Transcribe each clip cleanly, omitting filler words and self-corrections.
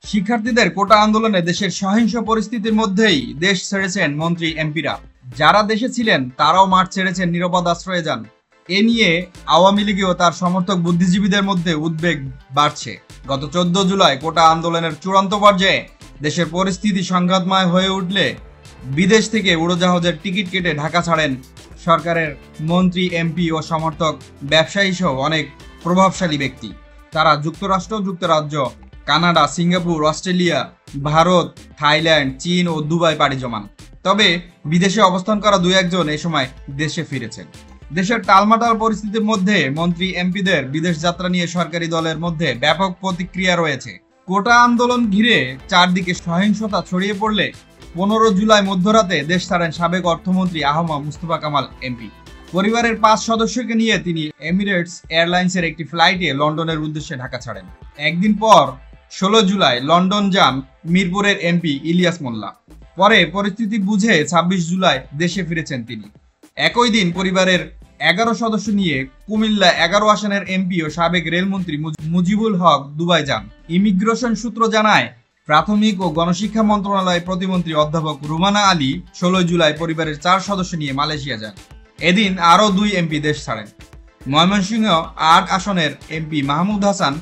শিক্ষার্থীদের কোটা আন্দোলনে দেশের সহিংস পরিস্থিতির মধ্যেই দেশ ছেড়েছেন মন্ত্রী এমপিরা। যারা দেশে ছিলেন তারাও মাঠ ছেড়েছেন, নিরাপদ আশ্রয়ে যান। এ নিয়ে আওয়ামী লীগ ও তার সমর্থক বুদ্ধিজীবীদের মধ্যে উদ্বেগ বাড়ছে। গত 14 জুলাই কোটা আন্দোলনের চূড়ান্ত পর্যায়ে দেশের পরিস্থিতি সংঘাতময় হয়ে উঠলে বিদেশ থেকে উড়োজাহাজের টিকিট কেটে ঢাকা ছাড়েন সরকারের মন্ত্রী, এমপি ও সমর্থক, ব্যবসায়ী সহ অনেক প্রভাবশালী ব্যক্তি। তারা যুক্তরাষ্ট্র, যুক্তরাজ্য, Canada, Singapore, Australia, Bharat, Thailand, চীন ও দুবাই পাড়ি জমান। তবে বিদেশে অবস্থান করা দুই একজন এ সময় দেশে ফিরেছেন। দেশের টালমাটাল পরিস্থিতির মধ্যে মন্ত্রী, এমপিদের বিদেশ যাত্রা নিয়ে সরকারি দলের মধ্যে ব্যাপক প্রতিক্রিয়া রয়েছে। কোটা আন্দোলন ঘিরে চারদিকে সহিংসতা ছড়িয়ে পড়লে 15 জুলাই মধ্যরাতে দেশ ছাড়েন সাবেক অর্থমন্ত্রী আহমদ মুস্তফা কামাল এমপি। পরিবারের 5 সদস্যকে নিয়ে তিনি এমিরেটস এয়ারলাইন্সের একটি ফ্লাইটে লন্ডনের উদ্দেশ্যে ঢাকা ছাড়েন। একদিন পর 16 জুলাই লন্ডন যান মিরপুরের এমপি ইলিয়াস মোল্লা। পরে পরিস্থিতি বুঝে 26 জুলাই দেশে ফিরেছেন তিনি। একই দিন পরিবারের 11 সদস্য নিয়ে কুমিল্লা 11 আসনের এমপি ও সাবেক রেলমন্ত্রী মুজিবুল হক দুবাই যান। ইমিগ্রেশন সূত্র জানায়, প্রাথমিক ও গণশিক্ষা মন্ত্রণালয়ের প্রতিমন্ত্রী অধ্যাপক রুমানা আলী 16 জুলাই পরিবারের 4 সদস্য নিয়ে মালয়েশিয়া যান। এদিন আরও 2 এমপি দেশ ছাড়েন। ময়মনসিংহ 8 আসনের এমপি মাহমুদ হাসান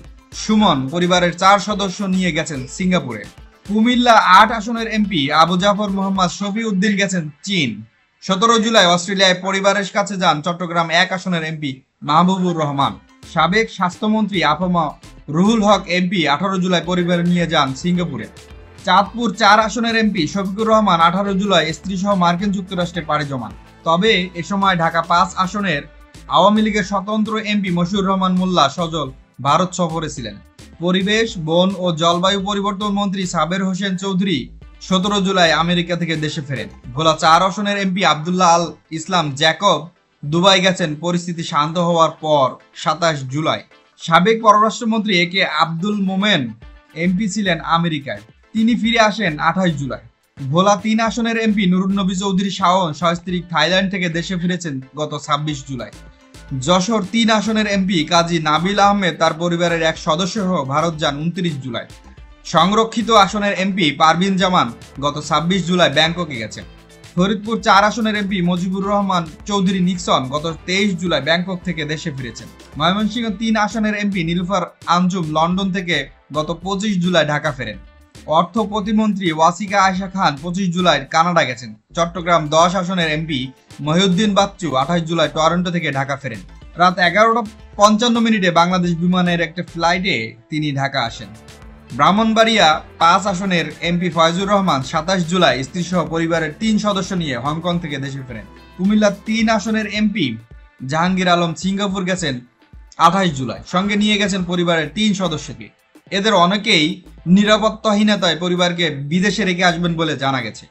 সুমন পরিবারের 4 সদস্য নিয়ে গেছেন সিঙ্গাপুরে। কুমিল্লা 8 আসনের এমপি আবু জাফর মোহাম্মদ শফি উদ্দিন গেছেন চীন। 17 জুলাই অস্ট্রেলিয়ায় পরিবারের কাছে যান চট্টগ্রাম 1 আসনের এমপি মাহবুবুর রহমান। সাবেক স্বাস্থ্যমন্ত্রী আফমা রুহুল হক এমপি 18 জুলাই পরিবার নিয়ে যান সিঙ্গাপুরে। চাঁদপুর 4 আসনের এমপি শফিকুর রহমান 18 জুলাই স্ত্রীসহ মার্কিন যুক্তরাষ্ট্রে পাড়ি জমান। তবে এ সময় ঢাকা 5 আসনের আওয়ামী লীগের স্বতন্ত্র এমপি মশিউর রহমান মোল্লা সজল ভারত সফরে ছিলেন। পরিবেশ, বন ও জলবায়ু পরিবর্তন মন্ত্রী সাবের হোসেন চৌধুরী 17 জুলাই আমেরিকা থেকে দেশে ফেরেন। ভোলা 4 আসনের এমপি আবদুল্লাহ আল ইসলাম জ্যাকব দুবাই গেছেন পরিস্থিতি শান্ত হওয়ার পর 27 জুলাই। সাবেক পররাষ্ট্রমন্ত্রী এ কে আব্দুল মোমেন এমপি ছিলেন আমেরিকায়, তিনি ফিরে আসেন 28 জুলাই। ভোলা 3 আসনের এমপি নুরুন্নবী চৌধুরী শাওন সস্ত্রীক থাইল্যান্ড থেকে দেশে ফিরেছেন গত 26 জুলাই। যশোর 3 আসনের এমপি কাজী নাবিল আহমেদ তার পরিবারের 1 সদস্য সহ ভারত যান 29 জুলাই। সংরক্ষিত আসনের এমপি পারভিন জামান গত 26 জুলাই ব্যাংককে গেছেন। ফরিদপুর 4 আসনের এমপি মুজিবুর রহমান চৌধুরী নিক্সন গত 23 জুলাই ব্যাংকক থেকে দেশে ফিরেছেন। ময়মনসিংহ 3 আসনের এমপি নীলুফার আঞ্জুম লন্ডন থেকে গত 25 জুলাই ঢাকা ফেরেন। অর্থ প্রতিমন্ত্রী ওয়াসিকা আয়েশা খান 25 জুলাই কানাডা গেছেন। চট্টগ্রাম 10 আসনের এমপি মহিউদ্দিন বাচ্চু 28 জুলাই টরন্টো থেকে ঢাকা ফেরেন। রাত 11:55 বাংলাদেশ বিমানের একটা ফ্লাইটে তিনি ঢাকা আসেন। ব্রাহ্মণবাড়িয়া 5 আসনের এমপি ফয়জুর রহমান 27 জুলাই স্ত্রীসহ পরিবারের 3 সদস্য নিয়ে হংকং থেকে দেশে ফেরেন। কুমিল্লা 3 আসনের এমপি জাহাঙ্গীর আলম সিঙ্গাপুর গেছেন 28 জুলাই, সঙ্গে নিয়ে গেছেন পরিবারের 3 সদস্যকে। এদের অনেকেই নিরাপত্তাহীনতায় পরিবারকে বিদেশে রেখে আসবেন বলে জানা গেছে।